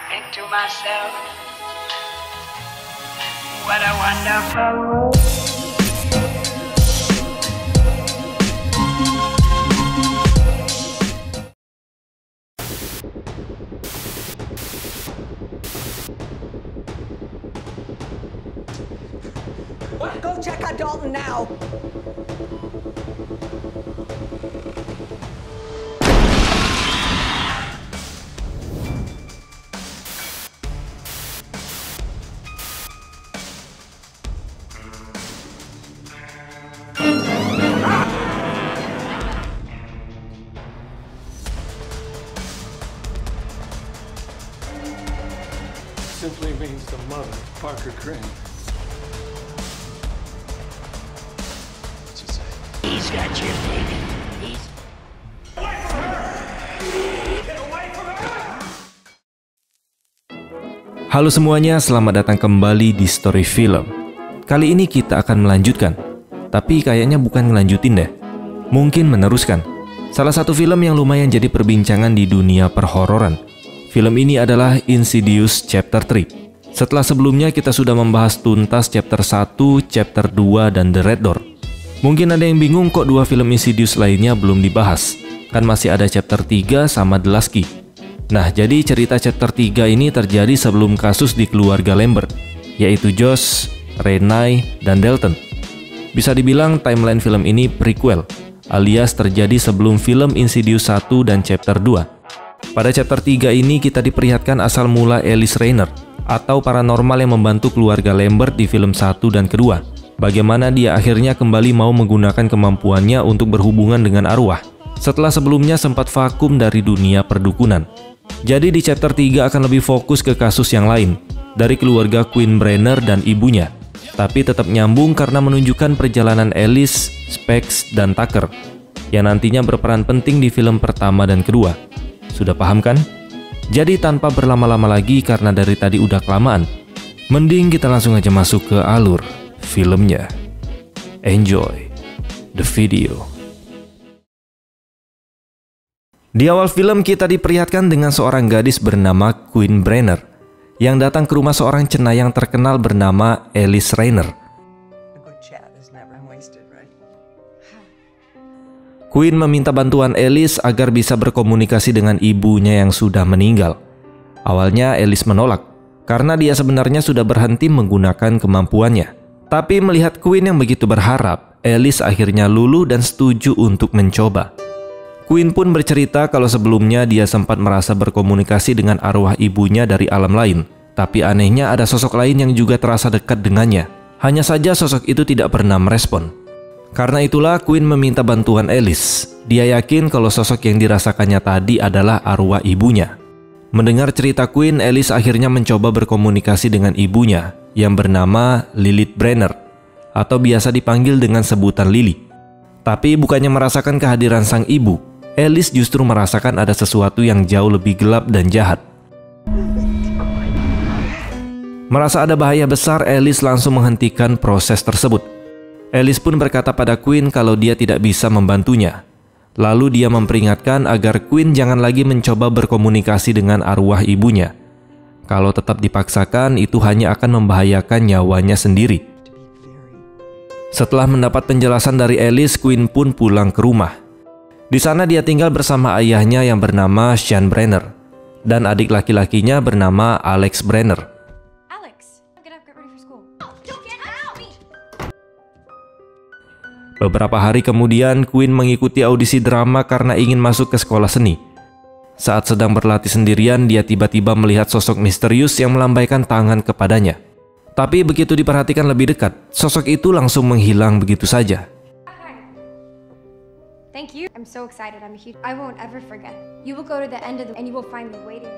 think to myself, what a wonderful world. Go check on Dalton now. Simply means the mother, Parker Crane. He's got your baby. He's... Away from her! Get away from her! Halo semuanya, selamat datang kembali di Story Film. Kali ini kita akan melanjutkan, tapi kayaknya bukan ngelanjutin deh, mungkin meneruskan salah satu film yang lumayan jadi perbincangan di dunia perhororan. Film ini adalah Insidious Chapter 3. Setelah sebelumnya kita sudah membahas tuntas Chapter 1, Chapter 2, dan The Red Door. Mungkin ada yang bingung kok dua film Insidious lainnya belum dibahas. Kan masih ada Chapter 3 sama The Last Key. Nah, jadi cerita Chapter 3 ini terjadi sebelum kasus di keluarga Lambert, yaitu Josh, Renai, dan Dalton. Bisa dibilang timeline film ini prequel, alias terjadi sebelum film Insidious 1 dan Chapter 2. Pada Chapter 3 ini kita diperlihatkan asal mula Alice Rayner, atau paranormal yang membantu keluarga Lambert di film 1 dan kedua. Bagaimana dia akhirnya kembali mau menggunakan kemampuannya untuk berhubungan dengan arwah, setelah sebelumnya sempat vakum dari dunia perdukunan. Jadi di Chapter 3 akan lebih fokus ke kasus yang lain, dari keluarga Queen Brenner dan ibunya. Tapi tetap nyambung karena menunjukkan perjalanan Alice, Specs, dan Tucker, yang nantinya berperan penting di film pertama dan kedua. Sudah paham kan? Jadi tanpa berlama-lama lagi karena dari tadi udah kelamaan, mending kita langsung aja masuk ke alur filmnya. Enjoy the video. Di awal film kita diperlihatkan dengan seorang gadis bernama Queen Brenner yang datang ke rumah seorang cenayang terkenal bernama Alice Rayner. Queen meminta bantuan Alice agar bisa berkomunikasi dengan ibunya yang sudah meninggal. Awalnya Alice menolak, karena dia sebenarnya sudah berhenti menggunakan kemampuannya. Tapi melihat Queen yang begitu berharap, Alice akhirnya luluh dan setuju untuk mencoba. Queen pun bercerita kalau sebelumnya dia sempat merasa berkomunikasi dengan arwah ibunya dari alam lain. Tapi anehnya ada sosok lain yang juga terasa dekat dengannya. Hanya saja sosok itu tidak pernah merespon. Karena itulah Queen meminta bantuan Alice. Dia yakin kalau sosok yang dirasakannya tadi adalah arwah ibunya. Mendengar cerita Queen, Alice akhirnya mencoba berkomunikasi dengan ibunya yang bernama Lilith Brenner, atau biasa dipanggil dengan sebutan Lily. Tapi bukannya merasakan kehadiran sang ibu, Alice justru merasakan ada sesuatu yang jauh lebih gelap dan jahat. Merasa ada bahaya besar, Alice langsung menghentikan proses tersebut. Alice pun berkata pada Queen kalau dia tidak bisa membantunya. Lalu dia memperingatkan agar Queen jangan lagi mencoba berkomunikasi dengan arwah ibunya. Kalau tetap dipaksakan, itu hanya akan membahayakan nyawanya sendiri. Setelah mendapat penjelasan dari Alice, Queen pun pulang ke rumah. Di sana dia tinggal bersama ayahnya yang bernama Sean Brenner dan adik laki-lakinya bernama Alex Brenner. Beberapa hari kemudian, Queen mengikuti audisi drama karena ingin masuk ke sekolah seni. Saat sedang berlatih sendirian, dia tiba-tiba melihat sosok misterius yang melambaikan tangan kepadanya. Tapi begitu diperhatikan lebih dekat, sosok itu langsung menghilang begitu saja. Thank you. I'm so excited. I won't ever forget. You will go to the end of and you will find me waiting.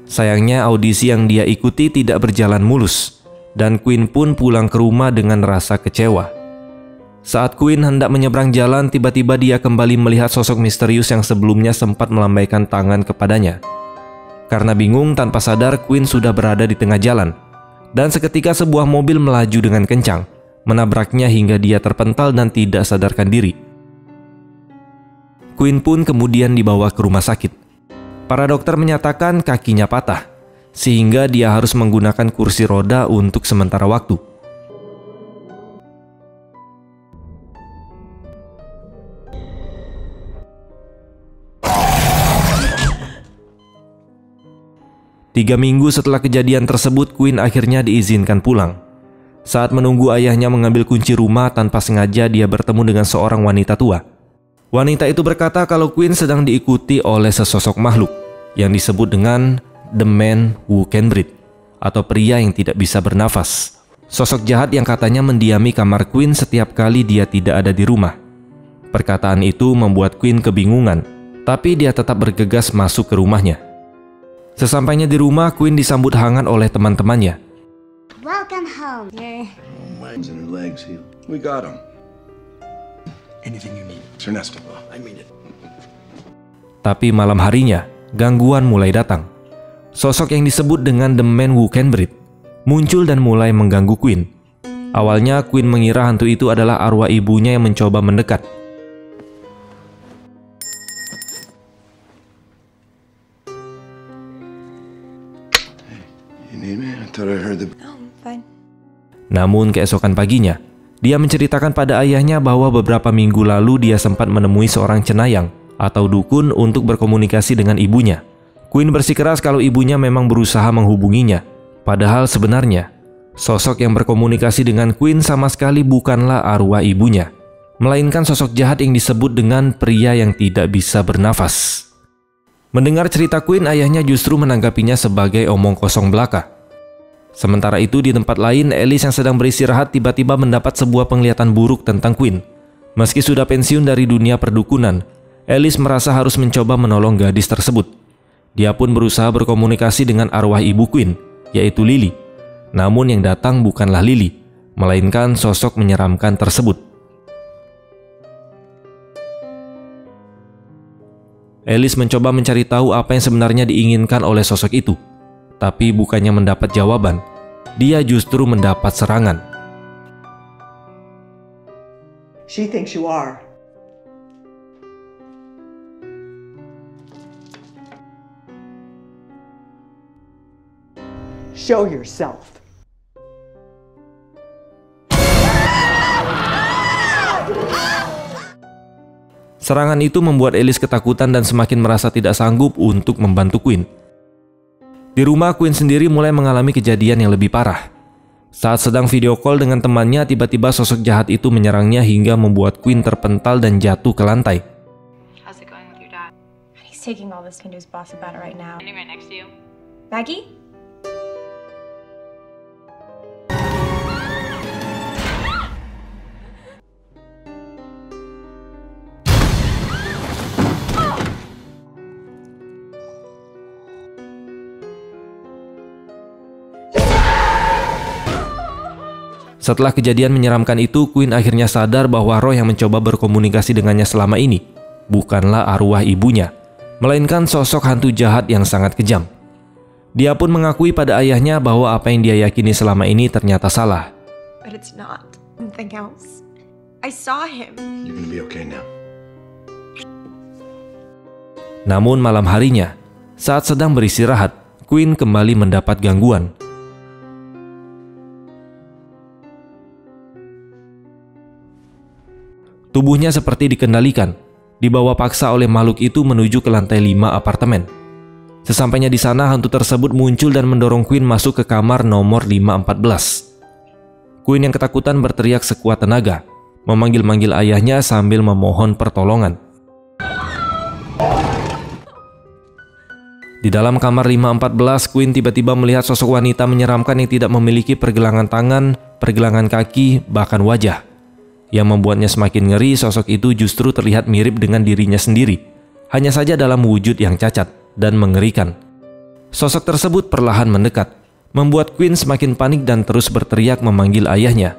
Sayangnya audisi yang dia ikuti tidak berjalan mulus, dan Queen pun pulang ke rumah dengan rasa kecewa. Saat Queen hendak menyeberang jalan, tiba-tiba dia kembali melihat sosok misterius yang sebelumnya sempat melambaikan tangan kepadanya. Karena bingung, tanpa sadar Queen sudah berada di tengah jalan. Dan seketika sebuah mobil melaju dengan kencang, menabraknya hingga dia terpental dan tidak sadarkan diri. Queen pun kemudian dibawa ke rumah sakit. Para dokter menyatakan kakinya patah, sehingga dia harus menggunakan kursi roda untuk sementara waktu. Tiga minggu setelah kejadian tersebut, Quinn akhirnya diizinkan pulang. Saat menunggu ayahnya mengambil kunci rumah, tanpa sengaja dia bertemu dengan seorang wanita tua. Wanita itu berkata kalau Quinn sedang diikuti oleh sesosok makhluk yang disebut dengan The Man Who Can Breathe, atau pria yang tidak bisa bernafas. Sosok jahat yang katanya mendiami kamar Quinn setiap kali dia tidak ada di rumah. Perkataan itu membuat Quinn kebingungan, tapi dia tetap bergegas masuk ke rumahnya. Sesampainya di rumah, Quinn disambut hangat oleh teman-temannya. Welcome home. Yay. Legs and her legs healed. We got him. Anything you need. It's Ernesto. I mean it. Tapi malam harinya, gangguan mulai datang. Sosok yang disebut dengan The Man Who Can Breathe muncul dan mulai mengganggu Quinn. Awalnya Quinn mengira hantu itu adalah arwah ibunya yang mencoba mendekat. Namun keesokan paginya, dia menceritakan pada ayahnya bahwa beberapa minggu lalu dia sempat menemui seorang cenayang atau dukun untuk berkomunikasi dengan ibunya. Quinn bersikeras kalau ibunya memang berusaha menghubunginya. Padahal sebenarnya, sosok yang berkomunikasi dengan Quinn sama sekali bukanlah arwah ibunya, melainkan sosok jahat yang disebut dengan pria yang tidak bisa bernafas. Mendengar cerita Quinn, ayahnya justru menanggapinya sebagai omong kosong belaka. Sementara itu di tempat lain, Alice yang sedang beristirahat tiba-tiba mendapat sebuah penglihatan buruk tentang Quinn. Meski sudah pensiun dari dunia perdukunan, Alice merasa harus mencoba menolong gadis tersebut. Dia pun berusaha berkomunikasi dengan arwah ibu Quinn, yaitu Lily. Namun yang datang bukanlah Lily, melainkan sosok menyeramkan tersebut. Alice mencoba mencari tahu apa yang sebenarnya diinginkan oleh sosok itu. Tapi bukannya mendapat jawaban, dia justru mendapat serangan. She thinks you are. Show yourself. Serangan itu membuat Alice ketakutan dan semakin merasa tidak sanggup untuk membantu Quinn. Di rumah, Quinn sendiri mulai mengalami kejadian yang lebih parah. Saat sedang video call dengan temannya, tiba-tiba sosok jahat itu menyerangnya hingga membuat Quinn terpental dan jatuh ke lantai. How's it going with your dad? He's taking all this to his boss about it right now. Standing right next to you. Maggie? Setelah kejadian menyeramkan itu, Quinn akhirnya sadar bahwa roh yang mencoba berkomunikasi dengannya selama ini bukanlah arwah ibunya, melainkan sosok hantu jahat yang sangat kejam. Dia pun mengakui pada ayahnya bahwa apa yang dia yakini selama ini ternyata salah. But it's not. Something else. I saw him. You're gonna be okay now. Namun malam harinya, saat sedang beristirahat, Quinn kembali mendapat gangguan. Tubuhnya seperti dikendalikan, dibawa paksa oleh makhluk itu menuju ke lantai 5 apartemen. Sesampainya di sana, hantu tersebut muncul dan mendorong Quinn masuk ke kamar nomor 514. Quinn yang ketakutan berteriak sekuat tenaga, memanggil-manggil ayahnya sambil memohon pertolongan. Di dalam kamar 514, Quinn tiba-tiba melihat sosok wanita menyeramkan yang tidak memiliki pergelangan tangan, pergelangan kaki, bahkan wajah. Yang membuatnya semakin ngeri, sosok itu justru terlihat mirip dengan dirinya sendiri, hanya saja dalam wujud yang cacat dan mengerikan. Sosok tersebut perlahan mendekat, membuat Quinn semakin panik dan terus berteriak memanggil ayahnya.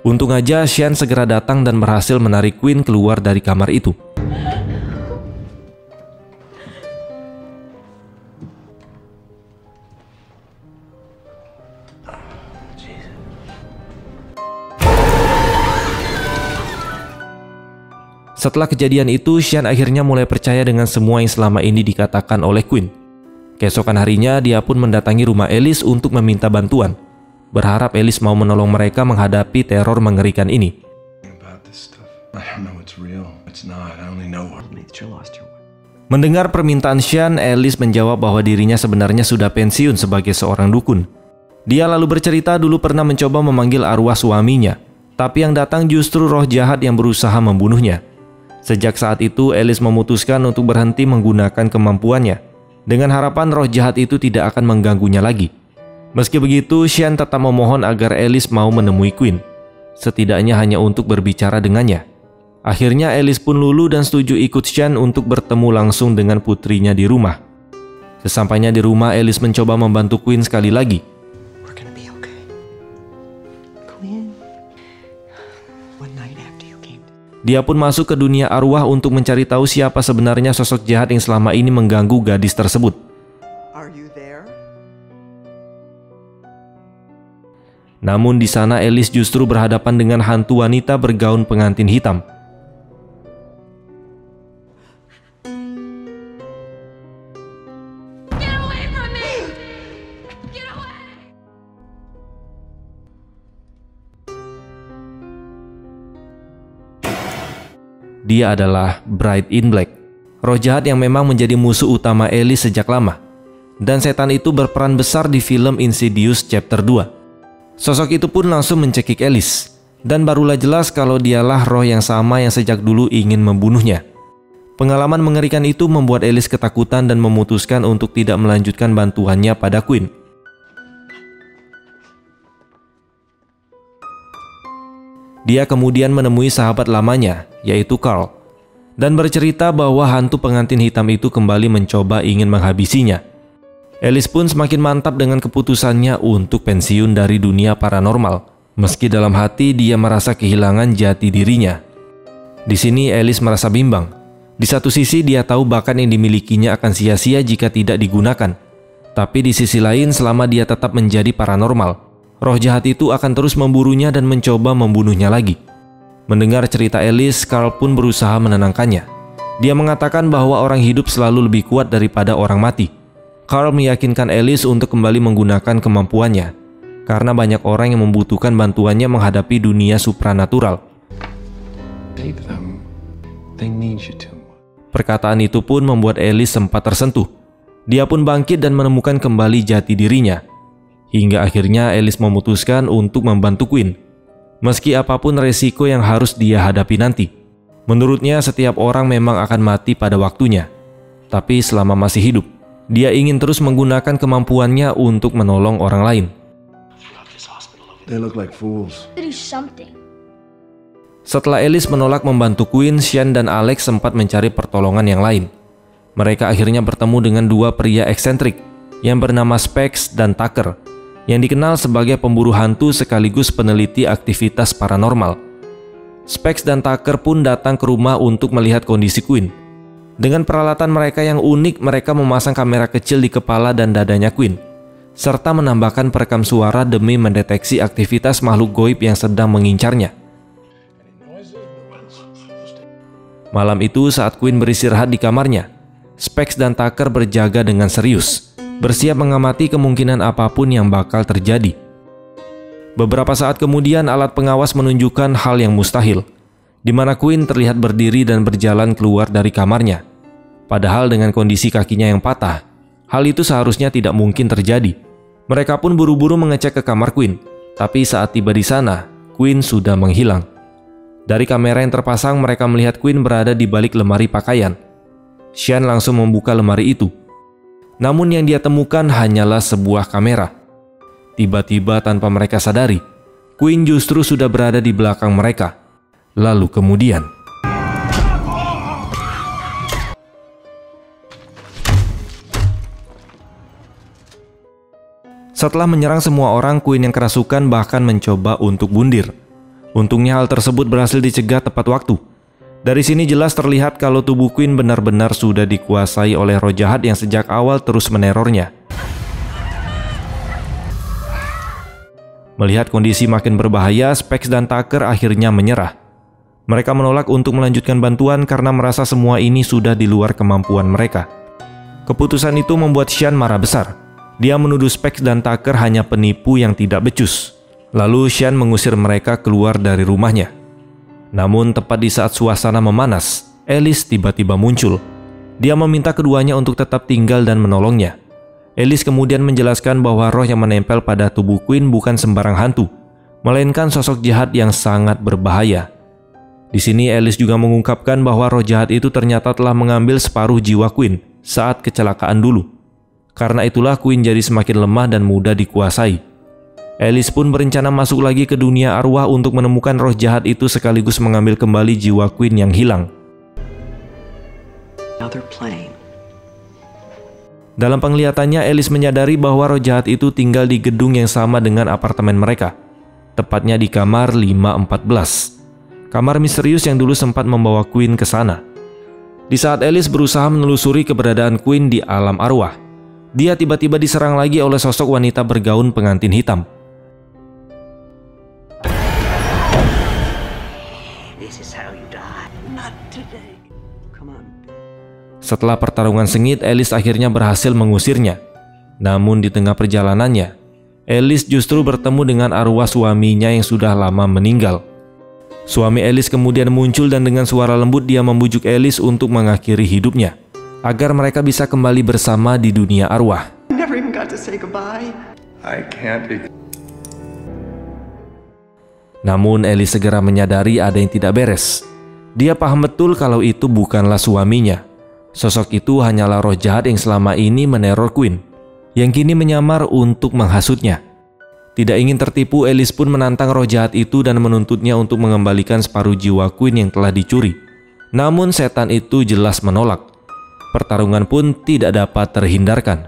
Untung aja Sean segera datang dan berhasil menarik Quinn keluar dari kamar itu. Setelah kejadian itu, Sean akhirnya mulai percaya dengan semua yang selama ini dikatakan oleh Quinn. Keesokan harinya, dia pun mendatangi rumah Alice untuk meminta bantuan, berharap Alice mau menolong mereka menghadapi teror mengerikan ini. Mendengar permintaan Sean, Alice menjawab bahwa dirinya sebenarnya sudah pensiun sebagai seorang dukun. Dia lalu bercerita dulu pernah mencoba memanggil arwah suaminya, tapi yang datang justru roh jahat yang berusaha membunuhnya. Sejak saat itu, Alice memutuskan untuk berhenti menggunakan kemampuannya, dengan harapan roh jahat itu tidak akan mengganggunya lagi. Meski begitu, Sean tetap memohon agar Alice mau menemui Quinn, setidaknya hanya untuk berbicara dengannya. Akhirnya Alice pun luluh dan setuju ikut Sean untuk bertemu langsung dengan putrinya di rumah. Sesampainya di rumah, Alice mencoba membantu Quinn sekali lagi. Dia pun masuk ke dunia arwah untuk mencari tahu siapa sebenarnya sosok jahat yang selama ini mengganggu gadis tersebut. Namun di sana Alice justru berhadapan dengan hantu wanita bergaun pengantin hitam. Dia adalah Bride in Black, roh jahat yang memang menjadi musuh utama Alice sejak lama. Dan setan itu berperan besar di film Insidious Chapter 2. Sosok itu pun langsung mencekik Alice, dan barulah jelas kalau dialah roh yang sama yang sejak dulu ingin membunuhnya. Pengalaman mengerikan itu membuat Alice ketakutan dan memutuskan untuk tidak melanjutkan bantuannya pada Quinn. Dia kemudian menemui sahabat lamanya, yaitu Carl, dan bercerita bahwa hantu pengantin hitam itu kembali mencoba ingin menghabisinya. Alice pun semakin mantap dengan keputusannya untuk pensiun dari dunia paranormal, meski dalam hati dia merasa kehilangan jati dirinya. Di sini Alice merasa bimbang. Di satu sisi dia tahu bakat yang dimilikinya akan sia-sia jika tidak digunakan, tapi di sisi lain selama dia tetap menjadi paranormal, roh jahat itu akan terus memburunya dan mencoba membunuhnya lagi. Mendengar cerita Alice, Carl pun berusaha menenangkannya. Dia mengatakan bahwa orang hidup selalu lebih kuat daripada orang mati. Carl meyakinkan Alice untuk kembali menggunakan kemampuannya, karena banyak orang yang membutuhkan bantuannya menghadapi dunia supranatural. Perkataan itu pun membuat Alice sempat tersentuh. Dia pun bangkit dan menemukan kembali jati dirinya. Hingga akhirnya Alice memutuskan untuk membantu Quinn, meski apapun resiko yang harus dia hadapi nanti. Menurutnya setiap orang memang akan mati pada waktunya, tapi selama masih hidup, dia ingin terus menggunakan kemampuannya untuk menolong orang lain. Setelah Alice menolak membantu Quinn, Sean dan Alex sempat mencari pertolongan yang lain. Mereka akhirnya bertemu dengan dua pria eksentrik yang bernama Specs dan Tucker, yang dikenal sebagai pemburu hantu sekaligus peneliti aktivitas paranormal. Specs dan Tucker pun datang ke rumah untuk melihat kondisi Quinn. Dengan peralatan mereka yang unik, mereka memasang kamera kecil di kepala dan dadanya Quinn, serta menambahkan perekam suara demi mendeteksi aktivitas makhluk goib yang sedang mengincarnya. Malam itu saat Quinn beristirahat di kamarnya, Specs dan Tucker berjaga dengan serius, bersiap mengamati kemungkinan apapun yang bakal terjadi. Beberapa saat kemudian alat pengawas menunjukkan hal yang mustahil, di mana Quinn terlihat berdiri dan berjalan keluar dari kamarnya. Padahal dengan kondisi kakinya yang patah, hal itu seharusnya tidak mungkin terjadi. Mereka pun buru-buru mengecek ke kamar Quinn, tapi saat tiba di sana, Quinn sudah menghilang. Dari kamera yang terpasang, mereka melihat Quinn berada di balik lemari pakaian. Sean langsung membuka lemari itu. Namun yang dia temukan hanyalah sebuah kamera. Tiba-tiba tanpa mereka sadari, Quinn justru sudah berada di belakang mereka. Lalu kemudian, setelah menyerang semua orang, Quinn yang kerasukan bahkan mencoba untuk bundir. Untungnya hal tersebut berhasil dicegah tepat waktu. Dari sini jelas terlihat kalau tubuh Quinn benar-benar sudah dikuasai oleh roh jahat yang sejak awal terus menerornya. Melihat kondisi makin berbahaya, Specs dan Tucker akhirnya menyerah. Mereka menolak untuk melanjutkan bantuan karena merasa semua ini sudah di luar kemampuan mereka. Keputusan itu membuat Sean marah besar. Dia menuduh Specs dan Tucker hanya penipu yang tidak becus. Lalu Sean mengusir mereka keluar dari rumahnya. Namun tepat di saat suasana memanas, Alice tiba-tiba muncul. Dia meminta keduanya untuk tetap tinggal dan menolongnya. Alice kemudian menjelaskan bahwa roh yang menempel pada tubuh Quinn bukan sembarang hantu, melainkan sosok jahat yang sangat berbahaya. Di sini Alice juga mengungkapkan bahwa roh jahat itu ternyata telah mengambil separuh jiwa Quinn saat kecelakaan dulu. Karena itulah Quinn jadi semakin lemah dan mudah dikuasai. Alice pun berencana masuk lagi ke dunia arwah untuk menemukan roh jahat itu sekaligus mengambil kembali jiwa Quinn yang hilang. Dalam penglihatannya, Alice menyadari bahwa roh jahat itu tinggal di gedung yang sama dengan apartemen mereka, tepatnya di kamar 514. Kamar misterius yang dulu sempat membawa Quinn ke sana. Di saat Alice berusaha menelusuri keberadaan Quinn di alam arwah, dia tiba-tiba diserang lagi oleh sosok wanita bergaun pengantin hitam. Setelah pertarungan sengit, Alice akhirnya berhasil mengusirnya. Namun di tengah perjalanannya, Alice justru bertemu dengan arwah suaminya yang sudah lama meninggal. Suami Alice kemudian muncul dan dengan suara lembut dia membujuk Alice untuk mengakhiri hidupnya, agar mereka bisa kembali bersama di dunia arwah. Namun Alice segera menyadari ada yang tidak beres. Dia paham betul kalau itu bukanlah suaminya. Sosok itu hanyalah roh jahat yang selama ini meneror Quinn, yang kini menyamar untuk menghasutnya. Tidak ingin tertipu, Alice pun menantang roh jahat itu dan menuntutnya untuk mengembalikan separuh jiwa Quinn yang telah dicuri. Namun setan itu jelas menolak. Pertarungan pun tidak dapat terhindarkan.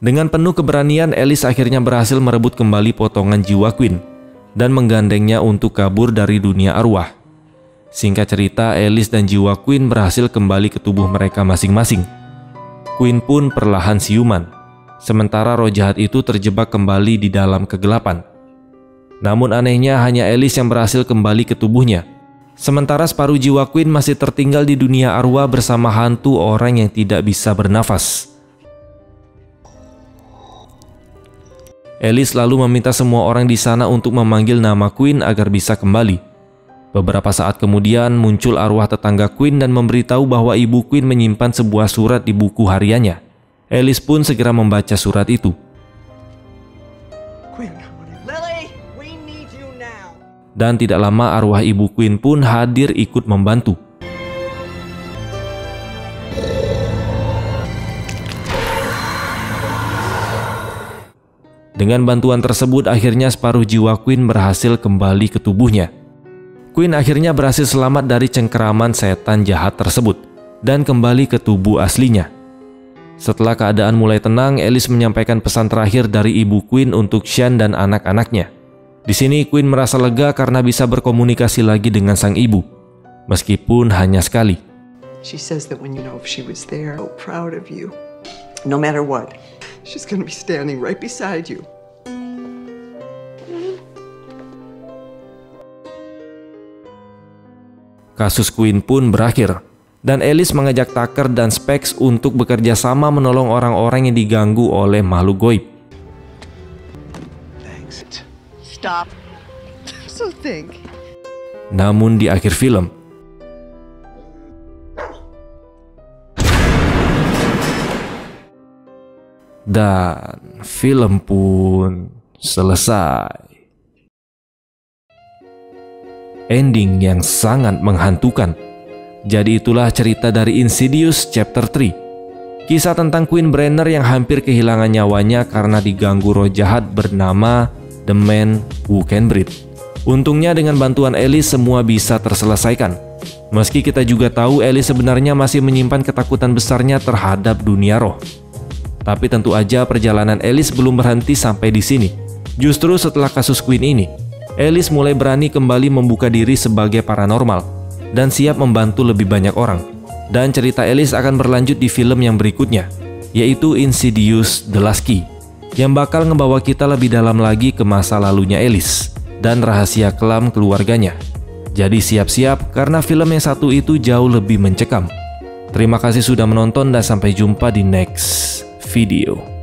Dengan penuh keberanian, Alice akhirnya berhasil merebut kembali potongan jiwa Quinn dan menggandengnya untuk kabur dari dunia arwah. Singkat cerita, Alice dan jiwa Quinn berhasil kembali ke tubuh mereka masing-masing. Quinn pun perlahan siuman, sementara roh jahat itu terjebak kembali di dalam kegelapan. Namun anehnya hanya Alice yang berhasil kembali ke tubuhnya, sementara separuh jiwa Quinn masih tertinggal di dunia arwah bersama hantu orang yang tidak bisa bernafas. Alice lalu meminta semua orang di sana untuk memanggil nama Quinn agar bisa kembali. Beberapa saat kemudian muncul arwah tetangga Quinn dan memberitahu bahwa ibu Quinn menyimpan sebuah surat di buku hariannya. Alice pun segera membaca surat itu. Dan tidak lama arwah ibu Quinn pun hadir ikut membantu. Dengan bantuan tersebut, akhirnya separuh jiwa Quinn berhasil kembali ke tubuhnya. Quinn akhirnya berhasil selamat dari cengkeraman setan jahat tersebut dan kembali ke tubuh aslinya. Setelah keadaan mulai tenang, Alice menyampaikan pesan terakhir dari ibu Quinn untuk Sean dan anak-anaknya. Di sini Quinn merasa lega karena bisa berkomunikasi lagi dengan sang ibu, meskipun hanya sekali. She says that when you know if she was there, so proud of you. No matter what, she's gonna be standing right beside you. Kasus Quinn pun berakhir, dan Alice mengajak Tucker dan Specs untuk bekerja sama menolong orang-orang yang diganggu oleh makhluk goib. Stop. So think. Namun di akhir film, dan film pun selesai. Ending yang sangat menghantukan. Jadi itulah cerita dari Insidious Chapter 3. Kisah tentang Quinn Brenner yang hampir kehilangan nyawanya karena diganggu roh jahat bernama The Man Who Can Breathe. Untungnya dengan bantuan Alice semua bisa terselesaikan. Meski kita juga tahu Alice sebenarnya masih menyimpan ketakutan besarnya terhadap dunia roh. Tapi tentu aja perjalanan Alice belum berhenti sampai di sini. Justru setelah kasus Queen ini, Alice mulai berani kembali membuka diri sebagai paranormal dan siap membantu lebih banyak orang. Dan cerita Alice akan berlanjut di film yang berikutnya, yaitu Insidious: The Last Key, yang bakal ngebawa kita lebih dalam lagi ke masa lalunya Alice dan rahasia kelam keluarganya. Jadi siap-siap karena film yang satu itu jauh lebih mencekam. Terima kasih sudah menonton dan sampai jumpa di next video.